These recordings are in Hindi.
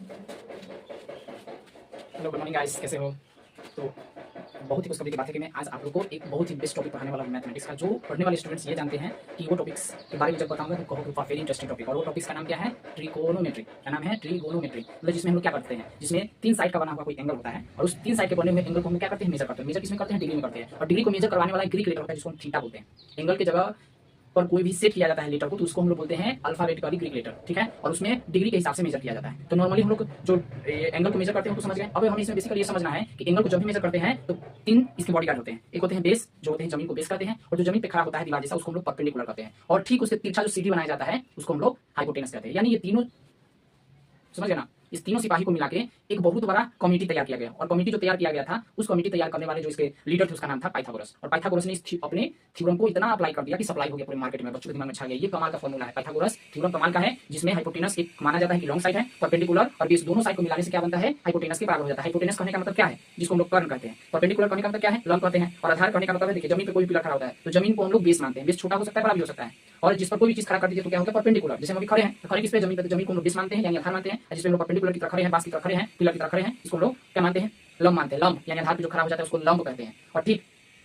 हेलो गुड मॉर्निंग गाइस, कैसे हो? तो बहुत ही खुशखबरी की बात है कि मैं आज आप लोगों को एक बहुत ही बेस्ट टॉपिक पढ़ाने वाला हूँ मैथमेटिक्स का। जो पढ़ने वाले स्टूडेंट्स ये जानते हैं कि वो टॉपिक्स के बारे में जब बताऊंगा तो कहोगे वाह वेरी इंटरेस्टिंग टॉपिक। और वो टॉपिक्स का नाम क्या है? ट्रिकोनोमेट्री। क्या नाम है? ट्रिकोनोमेट्री। मतलब जिसमें हम लोग क्या करते हैं, जिसमें 3 साइड का बना हुआ कोई एंगल होता है और उस 3 साइड के बने हुए एंगल को हम क्या करते हैं, मेजर करते हैं। मेजर किसमें करते हैं? डिग्री में करते हैं। और डिग्री को मेजर करवाने वाला एक ग्रीक लेटर होता है जिसको हम थीटा बोलते हैं। एंगल की जगह पर कोई भी सेट किया जाता है लेटर को तो उसको हम लोग बोलते हैं अल्फाबेटिकली ग्रीक लेटर, ठीक है। और उसमें डिग्री के हिसाब से मेजर किया जाता है। तो नॉर्मली हम लोग जो एंगल को मेजर करते हैं तो समझ गए। अब हमें इसमें बेसिकली ये समझना है कि एंगल को जब भी मेजर करते हैं तो 3 इसके बॉडीगार्ड होते हैं। एक होते हैं बेस, जो होते हैं जमीन को बेस करते हैं, और जो जमीन पे खड़ा होता है दीवार जैसा उसको हम लोग परपेंडिकुलर करते हैं। और ठीक उसके तिरछा जो सीधी बनाया जाता है उसको हम लोग हाइपोटेनस कहते हैं। यानी ये तीनों, समझ गए ना, इस तीनों सिपाही को मिला के एक बहुत बड़ा कमेटी तैयार किया गया। और कमेटी जो तैयार किया गया था उस कमेटी तैयार करने वाले जो इसके लीडर थे उसका नाम था पाइथागोरस। और पाइथागोरस ने अपने थ्योरम को इतना अप्लाई कर दिया कि सप्लाई हो गया पूरे मार्केट में, बच्चों के दिमाग में छा गया। ये कमाल का फॉर्मूला है। पाइथागोरस थ्योरम कमाल का है, जिसमें हाइपोटेनस एक माना जाता है कि लॉन्ग साइड है, परपेंडिकुलर और बेस दोनों साइड को मिलाने से क्या बनता है? हाइपोटेनस के बराबर हो जाता है। हाइपोटेनस कहने का मतलब क्या है? जिसको हम लोग कर्ण कहते हैं। परपेंडिकुलर कहने का मतलब क्या है? लंब कहते हैं। और आधार कहने का मतलब है, देखिए जमीन पे कोई पिलर खड़ा होता है तो जमीन को हम लोग बेस मानते हैं। बेस छोटा हो सकता है, बड़ा भी हो सकता है। और जिस पर कोई भी चीज खड़ा कर दीजिए तो क्या होगा? परपेंडिकुलर। जैसे हम अभी खड़े हैं तो खड़े किस पे? जमीन पे। तो जमीन को हम लोग बेस मानते हैं यानी आधार मानते हैं। जिसमें हम लोग परपेंडिकुलर की तरफ खड़े हैं, बास की तरफ खड़े हैं, पिलर की तरफ खड़े हैं, इसको हम लोग क्या मानते हैं? लंब मानते हैं। लंब यानी आधार पे जो खड़ा हो जाता है उसको लंब कहते हैं। और ठीक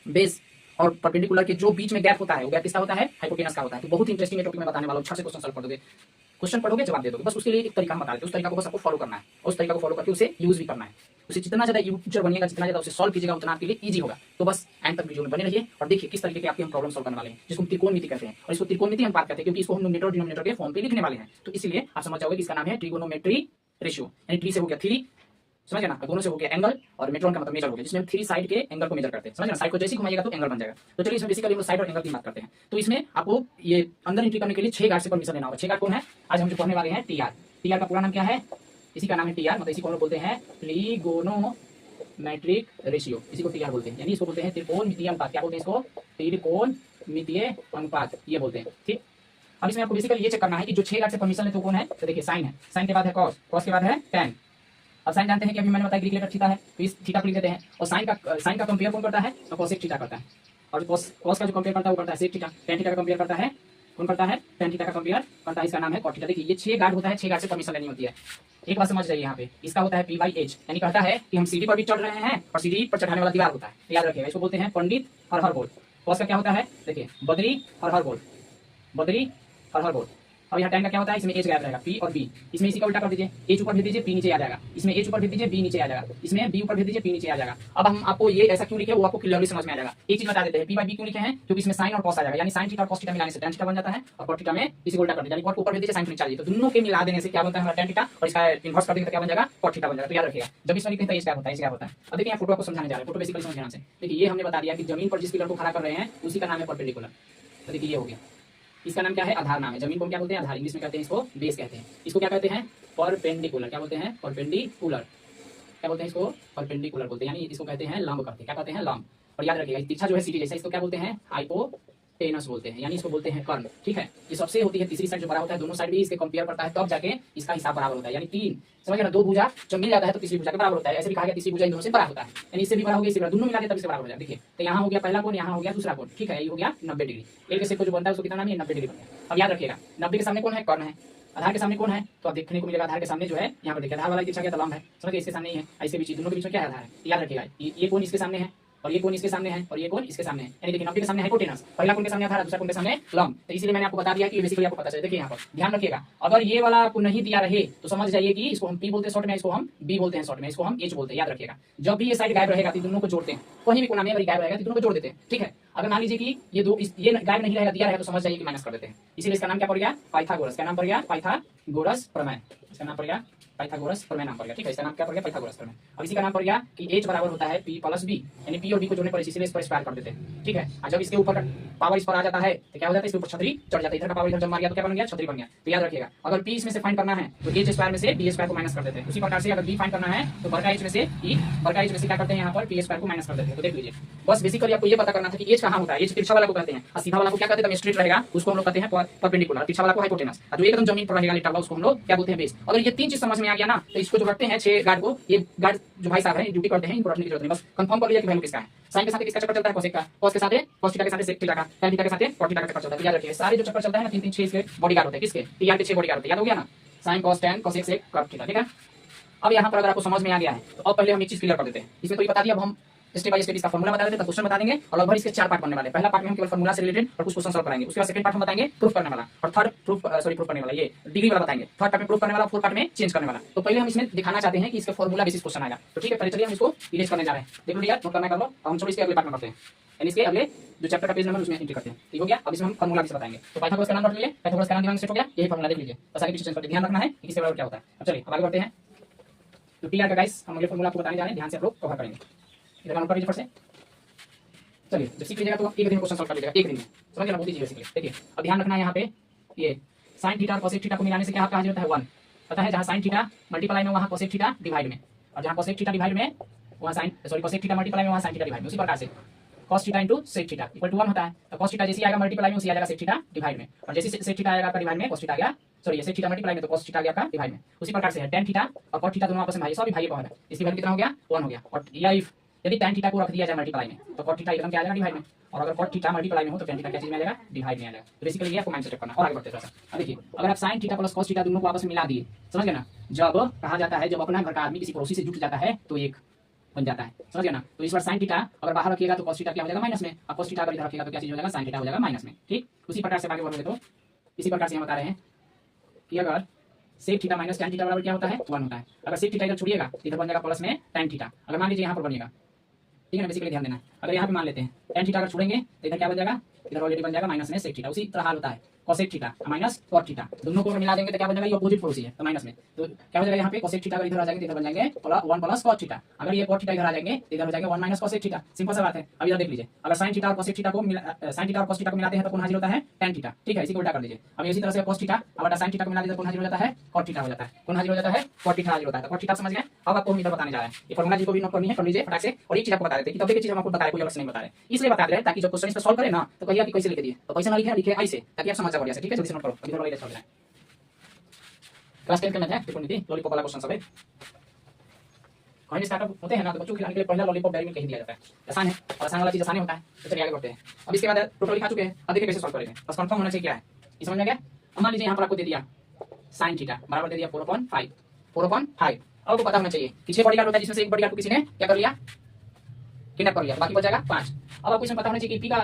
बेस और परपेंडिकुलर के जो बीच में गैप होता है वो गैप किसका होता है? हाइपोटेनस का होता है। तो बहुत इंटरेस्टिंग टॉपिक मैं बताने वाला हूं। अच्छे से क्वेश्चन सॉल्व कर दोगे, क्वेश्चन पढ़ोगे, जवाब दे दोगे। बस उसके लिए एक तरीका हम बता देते हैं, उस तरीका को बस आपको फॉलो करना है। उस तरीका को फॉलो करके उसे यूज भी करना है। उसे जितना ज्यादा यूजर बनिएगा, जितना ज्यादा उसे सॉल्व कीजिएगा उतना आपके लिए इजी होगा। तो बस एंड तक वीडियो में बने रहिए और देखिए किस तरीके के आपके हम प्रॉब्लम सॉल्व करने वाले हैं, जिसको हम त्रिकोणमिति कहते हैं। और इसको त्रिकोणमिति हम बात करते हैं क्योंकि इसको हम न्यूमरेटर और डिनोमिनेटर के फॉर्म पे लिखने वाले हैं। तो इसलिए आप समझ जाओगे कि इसका नाम है ट्रिगोनोमेट्री रेशियो। यानी ट्री से हो गया थ्री, समझ गया ना, दोनों से हो गया एंगल, और मेट्रॉन का मतलब मेजर हो गया, जिसमें 3 साइड के एंगल को मेजर करते हैं। समझ गया ना, साइड को जैसे घुमाइएगा तो एंगल बन जाएगा। तो चलिए इसमें बेसिकली हम लोग साइड और एंगल की बात करते हैं। तो इसमें आपको ये अंदर एंट्री करने के लिए 6 गार्ड से परमिशन लेना होगा। 6 गार्ड कौन है? आज हम जो पढ़ने वाले हैं टीआर। टीआर का पूरा नाम क्या है? इसी का नाम है टीआर। मतलब इसी को हम लोग बोलते हैं ट्रिगोनोमेट्रिक रेशियो। इसी को टीआर बोलते हैं। यानी इसको बोलते हैं त्रिकोणमितीय अनुपात। क्या बोलते हैं इसको? त्रिकोणमितीय अनुपात, ये बोलते हैं। ठीक, अब इसमें आपको बेसिकली ये चेक करना है कि जो 6 गार्ड से परमिशन ले तो कौन है? तो देखिए साइन है, साइन के बाद है कॉस, कॉस के बाद है टेन। अब साइन जानते हैं कि अभी मैंने बताया ग्रीक लेटर थीटा है, तो इस थीटा को लिख देते हैं। और साइन का कंपेयर कौन करता है? तो कोसेक थीटा करता है। और कॉस का जो कंपेयर करता है वो करता है सेक थीटा। टेन थीटा का कंपेयर करता है कौन करता है? टेन थीटा का कंपेयर करता है, इसका नाम है कॉट थीटा। देखिए ये 6 गार्ड होता है, 6 गार्ड से परमिशन लेनी होती है। एक बात समझ जाइए, यहाँ पे इसका होता है पी बाई एच, यानी कहता है कि हम सीढ़ी पर भी चढ़ रहे हैं और सीढ़ी पर चढ़ाने वाला दीवार होता है। याद रखिएगा, इसको बोलते हैं पंडित और हर बोल। कॉस का क्या होता है? देखिए बदरी और हर बोल, बदरी और हर बोल। और यहाँ टाइम का क्या होता है? इसमें एच गैप रहेगा, पी और बी। इसमें इसी का उल्टा कर दीजिए, एच ऊपर भेज दीजिए, पी नीचे आ जाएगा। इसमें एच ऊपर भेज दीजिए, बी नीचे आ जाएगा। इसमें बी ऊपर भेज दीजिए, पी नीचे आ जाएगा। अब हम आपको ये ऐसा क्यों लिखे वो आपको क्लियरली समझ में आ जाएगा। एक चीज बता देते हैं, पी बाई बी क्यों लिखे हैं? क्योंकि इसमें साइन और कॉस आ जाएगा। यानी साइन थीटा और कॉस थीटा मिलाने से टेन थीटा बन जाता है, और कॉट थीटा में इसी को उल्टा कर दीजिए, यानी कॉट ऊपर भेज दीजिए, साइन नीचे आ जाएगा। तो दोनों के मिला देने से क्या बनता है? हमारा टेन थीटा, और इसका इनवर्स कर देंगे तो क्या बन जाएगा? कॉट थीटा बन जाएगा। तो याद रखिएगा, जब इसमें लिखते हैं तो इस क्या होता है, इस क्या होता है। अब देखिए यहाँ फोटो आपको समझाने जा रहे हैं, फोटो बेसिकली समझ ध्यान से। देखिए ये हमने बता दिया कि जमीन पर जिस पिलर को खड़ा कर रहे हैं उसी का नाम है परपेंडिकुलर। तो देखिए ये हो गया, इसका नाम क्या है? आधार नाम है। जमीन को क्या बोलते हैं? आधार। इंग्लिश में कहते हैं इसको बेस कहते हैं। इसको क्या कहते हैं? परपेंडिकुलर। क्या बोलते हैं? परपेंडिकुलर। क्या बोलते हैं इसको? परपेंडिकुलर बोलते हैं, यानी इसको कहते हैं लंब करते हैं। क्या कहते हैं? लंब। और याद रखिएगा तिरछा जो है सीधी जैसा, इसको क्या बोलते हैं? हाइपोटेनस बोलते हैं, यानी इसको बोलते हैं कर्ण। ठीक है, ये सबसे होती है तीसरी साइड जो बड़ा होता है, दोनों साइड भी इसके कंपेयर करता है तब जाके इसका हिसाब बराबर होता है। यानी 3, समझ गए ना, 2 भुजा जब मिल जाता है तो तीसरी भुजा के बराबर होता है। ऐसे भी कहा गया तीसरी भुजा इन दोनों से बड़ा होता है, यानी इससे भी बड़ा हो गया, इससे बड़ा, दोनों मिला के तब इससे बराबर हो जाए। देखिए तो यहाँ हो गया पहला कोण, यहाँ हो गया दूसरा कोण। ठीक है, ये हो गया 90 डिग्री। एक के शेप को जो बनता है उसको कितना नाम है? 90 डिग्री बनता है। अब याद रखिएगा 90 के सामने कौन है? कर्ण है। आधार के सामने कौन है? तो आप देखने को मिलेगा आधार के सामने जो है यहाँ पर देखिए आधार वाला तिरछा क्या? लंब है। समझिए इसके सामने ही है, इसके बीच, दोनों के बीच में क्या है? आधार है। याद रखिएगा ये कोण इसके सामने है, और ये कोण इसके सामने है, और ये कोण इसके सामने है। यानी देखिए 90 के सामने हाइपोटेनस, पहला कोण के सामने आधार, दूसरा कोण के सामने लंब। तो इसलिए मैंने आपको बता दिया कि ये बेसिकली आपको पता चले। देखिए यहाँ पर ध्यान रखिएगा, अगर ये वाला आपको नहीं दिया रहे तो समझ जाइए कि इसको हम पी बोलते हैं शॉर्ट में, इसको हम बी बोलते हैं शॉर्ट में, इसको हम एच बोलते हैं। याद रखिएगा, जब भी ये साइड गायब रहेगा तो दोनों को जोड़ते हैं। कहीं भी कोना में अगर गायब रहेगा तो दोनों को जोड़ देते हैं। ठीक है, अगर मान लीजिए कि ये ये गायब नहीं रहेगा, दिया रहेगा, तो समझ जाइए कि माइनस कर देते हैं। इसीलिए इसका नाम क्या पड़ गया? पाइथागोरस। क्या नाम पड़ गया? पाइथागोरस प्रमेय। इसका नाम पड़ गया पाइथागोरस प्रमेय नाम पड़ गया। ठीक है, इसका नाम क्या पड़ गया? पाइथागोरस प्रमेय। अब इसी का नाम पड़ गया कि h बराबर होता है p प्लस b, यानी p और b को जोड़ने पर इसीलिए इस पर स्क्वायर कर देते हैं। ठीक है, और जब इसके ऊपर का पावर इस पर आ जाता है तो क्या हो जाता है? इसके ऊपर छतरी चढ़ जाता है, इधर का पावर इधर जब मार गया तो क्या बन गया? छतरी बन गया। तो याद रखिएगा, अगर p इसमें से फाइंड करना है तो h स्क्वायर में से b स्क्वायर को माइनस कर देते हैं। उसी प्रकार से अगर b फाइंड करना है तो बड़का h में से e, बड़का h में से क्या करते हैं? यहाँ पर p स्क्वायर को माइनस कर देते हैं। तो देख लीजिए, बस बेसिकली आपको ये पता करना था कि h कहाँ होता है। h तिरछा वाला को कहते हैं, और सीधा वाला को क्या कहते हैं? स्ट्रेट रहेगा उसको हम लोग कहते हैं परपेंडिकुलर, तिरछा वाला को हाइपोटेनस, और जो एकदम जमीन पर रहेगा लेटा हुआ उसको हम लोग क्या बोलते हैं? बेस। अगर ये 3 चीज समझ में आ गया ना तो इसको जो करते हैं 6 गार्ड को, ये गार्ड जो भाई साहब हैं ड्यूटी करते हैं, इनको रखने की जरूरत नहीं, बस कंफर्म कर लिया कि वैल्यू किसका है। साइन के साथ किसका चक्कर चलता है? कोसेक का। कॉस के साथ कॉस थीटा के साथ सेक थीटा का, tan थीटा के साथ कॉट थीटा का चक्कर चलता है। तो याद रखिए सारे जो चक्कर चलता है ना 3 3 6 इसके बॉडीगार्ड होते हैं। किसके? टीआर के 6 बॉडीगार्ड होते हैं। याद हो गया ना, sin cos tan cosec sec cot theta. ठीक है, अब यहाँ पर अगर आपको समझ में आ गया है तो अब पहले हम एक चीज क्लियर कर देते हैं। इसमें तो ये बता दिया, अब हम स्टेप बाय स्टेप इसका फॉर्मूला बता देते हैं, क्वेश्चन बता देंगे और लगभग इसके 4 पार्ट बनने वाले हैं। पहला पार्ट में हम केवल फॉर्मूला से रिलेटेड और कुछ क्वेश्चन सॉल्व कराएंगे। उसके बाद सेकंड पार्ट हम बताएंगे प्रूफ करने वाला, और थर्ड प्रूफ करने वाला, ये डिग्री वाला बताएंगे। थर्ड पार्ट में प्रूफ करने वाला, फोर्थ पार्ट में चेंज करने वाला। तो पहले हम इसमें दिखाना चाहते हैं कि इसका फॉर्मूला बेसिस क्वेश्चन आएगा। तो ठीक है, पहले चलिए हम इसको इरेज करने जा रहे हैं। देख लो यार, नोट करना कर लो। हम चलो इसके अगले पार्ट में करते हैं, यानी इसके अगले जो चैप्टर का पेज नंबर उसमें एंट्री करते हैं। ठीक हो गया। अब इसमें हम फॉर्मूला से बताएंगे। तो पाइथागोरस का नाम रख लीजिए, पाइथागोरस का नाम दिमाग में सेट हो गया, यही फॉर्मूला देख लीजिए, बस आगे पीछे चेंज करके ध्यान रखना है कि किससे बराबर क्या होता है। अब चलिए अब आगे बढ़ते हैं। तो टीआर का गाइस हम अगले फॉर्मूला आपको बताने जा रहे हैं, ध्यान से आप लोग कवर करेंगे। इधर नोट कर लीजिए फट से। चलिए जब सीख लीजिएगा तो एक दिन क्वेश्चन सॉल्व कर लीजिएगा, एक दिन में समझ गए ना, बहुत ईजी बेसिकली। देखिए अब ध्यान रखना है यहाँ पे, ये sin थीटा और cosec थीटा को मिलाने से क्या कहा जाता है 1। पता है, जहाँ sin थीटा मल्टीप्लाई में वहाँ cosec थीटा डिवाइड में, और जहाँ cosec थीटा डिवाइड में वहाँ cosec थीटा मल्टीप्लाई में वहाँ sin थीटा डिवाइड में। उसी प्रकार से cos theta into sec theta equal to 1 होता है। तो cos थीटा जैसे आएगा मल्टीप्लाई में उसी आ जाएगा sec थीटा डिवाइड में, और जैसे sec थीटा आएगा आपका डिवाइड में cos थीटा आ गया, सॉरी sec थीटा मल्टीप्लाई में तो cos थीटा आ गया आपका डिवाइड में। उसी प्रकार से है tan थीटा और cot थीटा दोनों आपस में भाई, सभी भाई बहुत है, इसकी वैल्यू कितना हो गया 1 हो गया। और या इफ यदि tan थीटा को रख दिया जाए मल्टीप्लाई में तो cot थीटा एकदम क्या आ जाएगा डिवाइड में, और अगर cot थीटा मल्टीप्लाई में हो तो tan थीटा क्या चीज में आ जाएगा डिवाइड में आ जाएगा। तो बेसिकली ये आपको माइंड सेट करना। और आगे बढ़ते हैं। अब देखिए अगर आप sin theta plus cos theta दोनों को आपस में मिला दिए, समझ गए ना, जब कहा जाता है जब अपना घर का आदमी किसी पड़ोसी से जुट जाता है तो एक बन जाता है, समझ गए ना। तो इस बार sin थीटा अगर बाहर रखिएगा तो cos थीटा क्या हो जाएगा माइनस में, और cos थीटा अगर इधर रखिएगा तो क्या चीज हो जाएगा sin थीटा हो जाएगा माइनस में। ठीक, उसी प्रकार से आगे बढ़ोगे तो इसी प्रकार से हम बता रहे हैं कि अगर sec theta minus tan theta बराबर क्या होता है 1 होता है। अगर sec थीटा इधर छोड़िएगा तो इधर बन जाएगा प्लस में tan थीटा। अगर मान लीजिए यहाँ पर बनेगा, ठीक है ना, बेसिकली ध्यान देना है। अगर यहाँ पे मान लेते हैं tan थीटा अगर छोड़ेंगे तो इधर क्या बन जाएगा, इधर ऑलरेडी बन जाएगा माइनस में sec थीटा। उसी तरह हाल होता है cosec theta minus cot theta, दोनों को मिला देंगे तो क्या बन जाएगा, ये अपोजिट पड़ोसी है तो माइनस में, तो क्या हो जाएगा यहाँ पे cosec थीटा अगर इधर आ जाएंगे तो इधर बन जाएंगे 1 प्लस cot थीटा। अगर ये cot थीटा इधर आ जाएंगे तो इधर हो जाएगा 1 माइनस cosec थीटा। सिंपल सा बात है। अब इधर देख लीजिए, अगर sin थीटा और cosec थीटा को sin थीटा और cos थीटा को मिलाते हैं तो कौन हाजिर होता है tan थीटा। ठीक है, इसी को उल्टा कर दीजिए। अब इसी तरह से cos थीटा और sin थीटा को मिला देते तो कौन हाजिर हो जाता है cot थीटा हो जाता है। कौन हाजिर हो जाता है cot थीटा हाजिर होता है। तो cot थीटा समझ गए। अब आपको हम इधर बताने जा रहे हैं, ये फॉर्मूला जी को भी नोट करनी है, कर लीजिए फटाक से। और एक चीज आपको बता देते हैं कि तब एक चीज हम आपको बता रहे, कोई अलग से नहीं बता रहे, इसलिए बता रहे हैं ताकि जब क्वेश्चन इसको सॉल्व करें ना तो कहिए कि कैसे लिख दिए, तो कैसे ना लिखे, लिखे ऐसे ताकि आप समझ जाओ जैसे। ठीक है, जल्दी से नोट करो। इधर वाला इधर है क्लास 10 के मैथ है, त्रिकोणमिति लॉलीपॉप वाला क्वेश्चन सब है। कहीं स्टार्टअप होते हैं ना तो बच्चों के लिए पहला लॉलीपॉप डायरी में कहीं दिया जाता है, आसान है, और आसान वाला चीज आसान होता है। तो चलिए आगे बढ़ते हैं। अब इसके बाद टोटल लिखा चुके हैं, अब देखिए कैसे सॉल्व करेंगे, बस कंफर्म होना चाहिए क्या है, ये समझ में आ गया। अब मान लीजिए यहाँ पर आपको दे दिया sin थीटा बराबर दे दिया 4/5। अब आपको पता होना चाहिए कि 6 बॉडीगार्ड होता है जिसमें से एक बॉडीगार्ड को किसी ने क्या कर लिया, किडनैप कर लिया, बाकी बच जाएगा 5। अब आपको इसमें पता होना चाहिए कि पी का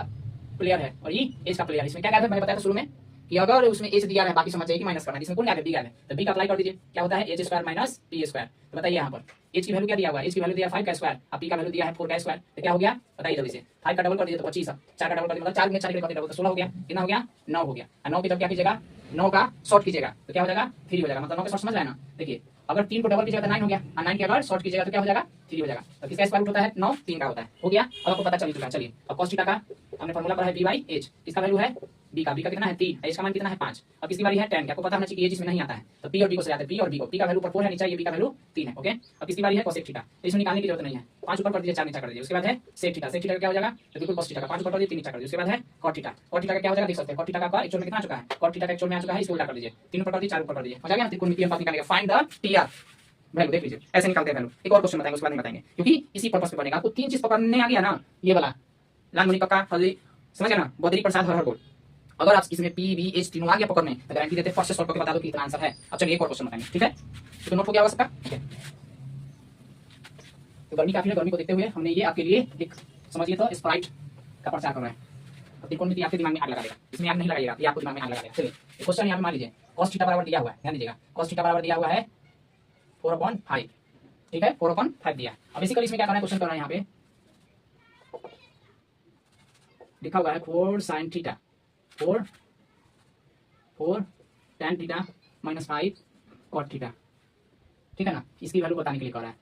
प्लेयर है और ई एच का प्लेयर है। इसमें क्या मैंने बताया था शुरू में कि अगर उसमें एच दिया है बाकी समझ चाहिए कि माइनस करना है, जिसमें कौन डी है तो बी का अप्लाई कर दीजिए, क्या होता है H square minus P square. तो बताइए यहाँ पर एच की वैल्यू क्या दिया हुआ है, एच की वैल्यू दिया 5 का स्क्वायर और पी का वैल्यू दिया है 4 का स्क्वायर, तो क्या हो गया बताइए जल्दी से। 5 का डबल कर दीजिए तो 25, 4 का डबल कर दीजिए मतलब 4 में 4 के डबल तो 16 हो गया। कितना हो गया 9 हो गया। 9 की जब क्या कीजिएगा 9 का शॉर्ट कीजिएगा तो क्या हो जाएगा 3 हो जाएगा, मतलब 9 का शॉर्ट समझ रहे हैं ना। देखिए अगर 3 को डबल कीजिएगा तो 9 हो गया, और 9 के अगर शॉर्ट कीजिएगा तो क्या हो जाएगा 3 हो जाएगा। तो किसका स्क्वायर रूट होता है 9, 3 का होता है। हो गया, अब आपको पता चल चुका है। चलिए अब cos थीटा का हमने फॉर्मूला पढ़ा है b बाई h, इसका वैल्यू है b का कितना है 3, h का मान कितना है 5। अब किसकी बारी है tan, आपको पता होना चाहिए कि ये जिसमें नहीं आता है तो p और b को से जाते हैं, p और b को, p का वैल्यू 4 है नीचे, ये b का वैल्यू 3 है। ओके, अब किसकी बारी है cosec थीटा, तो इसमें निकालने की जरूरत नहीं है, 5 ऊपर कर दीजिए 4 नीचे कर दीजिए। उसके बाद है sec थीटा, sec थीटा क्या हो जाएगा तो बिल्कुल cos थीटा का 5 ऊपर कर दीजिए 3 नीचे कर दीजिए। उसके बाद है cot थीटा, cot थीटा का क्या हो जाएगा देख सकते हैं, cot थीटा का एक्चुअल में कितना आ चुका है, cot थीटा का एक्चुअल में आ चुका है, इसको उल्टा कर दीजिए 3 ऊपर कर दीजिए 4 ऊपर कर दीजिए, हो जाएगा त्रिकोणमितीय अनुपात निकालेंगे। फाइंड द टीआर वैल्यू, देख लीजिए ऐसे निकालते हैं वैल्यू। एक और क्वेश्चन बताएंगे उसके बाद नहीं बताएंगे क्योंकि इसी पर्पस पे बनेगा। आपको 3 चीज पकड़ने आ गया ना, ये वाला लाल मुनि कक्का फजी समझ गए ना, बद्री प्रसाद हर गोल। अगर आप इसमें पी बी एच तीनों आ गया पकड़ने तो गारंटी देते हैं फर्स्ट से सॉल्व करके बता दो कि इतना आंसर है। अब चलिए एक और क्वेश्चन बताएंगे, ठीक है, तो नोट हो गया होगा सबका। ठीक है, तो गर्मी काफी है, गर्मी को देखते हुए हमने ये आपके लिए एक समझिए तो स्प्राइट का प्रचार कर रहे हैं। अब त्रिकोणमिति आपके दिमाग में आग लगा देगा, इसमें आग नहीं लगाइएगा, ये आपको दिमाग में आग लगा देगा। चलिए क्वेश्चन यहाँ पे मान लीजिए cos थीटा बराबर दिया हुआ है, ध्यान दीजिएगा cos थीटा बराबर दिया हुआ है 4/5, ठीक है 4/5 दिया। अब बेसिकली इसमें क्या करना है, क्वेश्चन करना है, यहाँ पे लिखा हुआ है 4 sin theta 4 tan theta minus 5 cot theta, ठीक है ना। इसकी वैल्यू बताने के लिए कह रहा है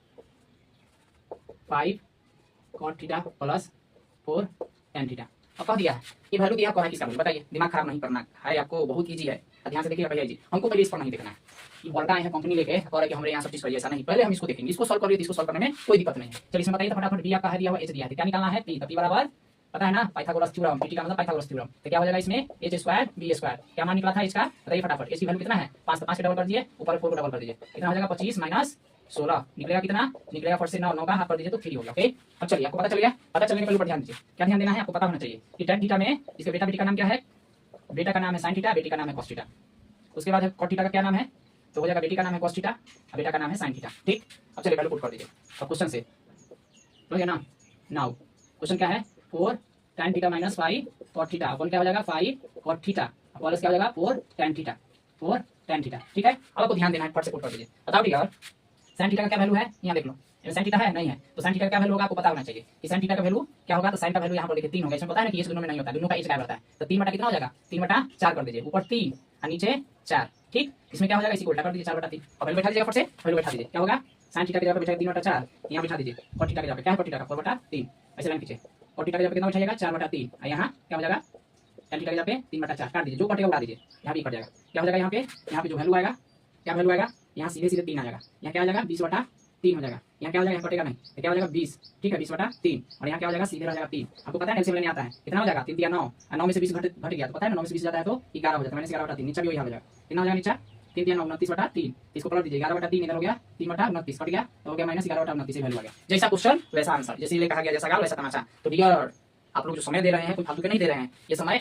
5 cot theta plus 4 tan theta. अब कह दिया है ये वैल्यू दिया है किसका, बताइए, दिमाग खराब नहीं करना है आपको, बहुत ईजी है, ध्यान से देखिएगा भैया जी। हमको पहले इस पर नहीं देखना है, ये बड़का है कंपनी लेके और कि हमारे यहाँ सब चीज करिए, ऐसा नहीं, पहले हम इसको देखेंगे, इसको सॉल्व करिए, इसको सॉल्व करने में कोई दिक्कत नहीं है। चलिए इसमें बताइए तो फटाफट b का है दिया हुआ h दिया है, क्या निकालना है p, तो p बराबर पता है ना पाइथागोरस थ्योरम, p का मतलब पाइथागोरस थ्योरम, तो क्या हो जाएगा इसमें h स्क्वायर b स्क्वायर, क्या मान निकला था h का बताइए फटाफट। h की वैल्यू कितना है 5, तो 5 डबल कर दीजिए, ऊपर 4 को डबल कर दीजिए, कितना हो जाएगा 25 माइनस 16 निकलेगा, कितना निकलेगा फट से 9 का हाफ कर दीजिए तो 3 हो गया। ओके, अब चलिए आपको पता चल गया, पता चलने के पहले ऊपर ध्यान दीजिए, क्या ध्यान देना है आपको पता होना चाहिए कि tan थीटा में इसके बेटा बेटी का नाम क्या है, बेटा का नाम है sin थीटा, बेटी का नाम है cos थीटा। उसके बाद cot थीटा का क्या नाम है तो हो जाएगा बेटी का नाम है cos थीटा और बेटा का नाम है sin थीटा। ठीक, अब चलिए वैल्यू पुट कर दीजिए। अब क्वेश्चन से हो गया ना। नाउ क्वेश्चन क्या है, 4 tan theta minus 5 cot theta अपन क्या हो जाएगा 5 cot थीटा प्लस क्या हो जाएगा 4 tan थीटा 4 tan थीटा। ठीक है, अब आपको ध्यान देना है, फट से पुट कर दीजिए। बताओ ठीक है, और sin थीटा का क्या वैल्यू है, यहाँ देख लो, sin थीटा है नहीं है, तो sin थीटा का क्या वैल्यू होगा आपको पता होना चाहिए कि sin थीटा का वैल्यू क्या होगा। तो sin का वैल्यू यहाँ पर देखिए 3 होगा, इसमें पता है ना कि इस दोनों में नहीं होता, दोनों का एच गायब रहता है। तो 3 बटा कितना हो जाएगा, 3 बटा 4 कर दीजिए, ऊपर 3 और नीचे 4। ठीक, इसमें क्या हो जाएगा, इसी को उल्टा कर दीजिए 4 बटा 3 और वैल्यू बैठा दीजिएगा, फट से वैल्यू बैठा दीजिए। क्या होगा, sin थीटा की जगह पे बैठा 3 बटा 4, यहाँ बैठा दीजिए cot थीटा की जगह पे क्या है, cot थीटा का 4 बटा 3, ऐसे लाइन खींचे। cot थीटा की जगह पे कितना बैठाइएगा 4 बटा 3 और यहाँ क्या हो जाएगा tan थीटा की जगह पे 3 बटा 4 काट दीजिए, जो कटेगा उड़ा दीजिए, यहाँ भी कट जाएगा। क्या हो जाएगा यहाँ पे जो वैल्यू आएगा, क्या वैल्यू आएगा, यहाँ सीधे सीधे 3 आ जाएगा, यहाँ क्या आ जाएगा 20 बटा 3 हो जाएगा, यहाँ क्या हो जाएगा, कटेगा नहीं, क्या हो जाएगा 20। ठीक है, 20 बटा 3 और यहाँ क्या हो जाएगा सीधे रह जाएगा 3। आपको पता है एलसीएम लेने आता है, कितना हो जाएगा 3 3 9 और 9 में से 20 घट गया, तो पता है ना 9 में से 20 जाता है तो 11 हो जाता है, मैंने 11 बटा 3 नीचा भी वही हो जाएगा, कितना हो जाएगा नीचा 3 3 9 29 बटा 3, इसको पलट दीजिए 11 बटा 3 इधर हो गया 3 बटा 29 कट गया, तो हो गया माइनस 11 बटा 29 वैल्यू आ गया। जैसा क्वेश्चन वैसा आंसर, जैसे ये कहा गया जैसा गाल वैसा तमाचा। तो डियर आप लोग जो समय दे रहे हैं कोई फालतू के नहीं दे रहे हैं, ये समय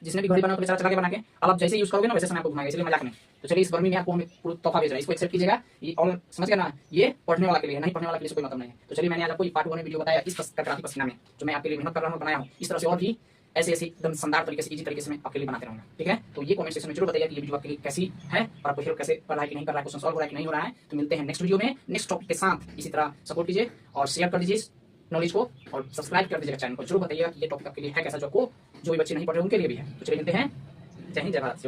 जिसने भी घड़ी बना बेचारा चला के बना के, अब आप जैसे यूज करोगे ना वैसे समय आपको घुमाएगा, इसलिए मजाक में। तो चलिए इस गर्मी में आपको हमें पूरा तोहफा भेज रहे हैं, इसको एक्सेप्ट कीजिएगा। ये और समझ गया ना, ये पढ़ने वाला के लिए, नहीं पढ़ने वाला के लिए कोई मतलब नहीं है। तो चलिए मैंने आज आपको पार्ट 1 में वीडियो बताया इस कराती पसीना में, जो मैं आपके लिए मेहनत कर रहा हूँ बनाया हूँ, इस तरह से और भी ऐसे ऐसे एकदम शानदार तरीके से इजी तरीके से मैं आपके लिए बनाते रहूंगा। ठीक है, तो ये कमेंट सेक्शन में जरूर बताइए कि ये वीडियो आपके लिए कैसी है और आपको हेल्प कैसे कर रहा है कि नहीं कर रहा है, क्वेश्चन सॉल्व हो रहा है कि नहीं हो रहा है। तो मिलते हैं नेक्स्ट वीडियो में नेक्स्ट टॉपिक के साथ। इसी तरह सपोर्ट कीजिए और शेयर कर दीजिए नॉलेज को और सब्सक्राइब कर दीजिएगा चैनल को। जरूर बताइएगा कि ये टॉपिक आपके लिए है कैसा, जो भी बच्चे नहीं पढ़ रहे उनके लिए भी है। तो चलिए मिलते हैं, जय हिंद जय भारत।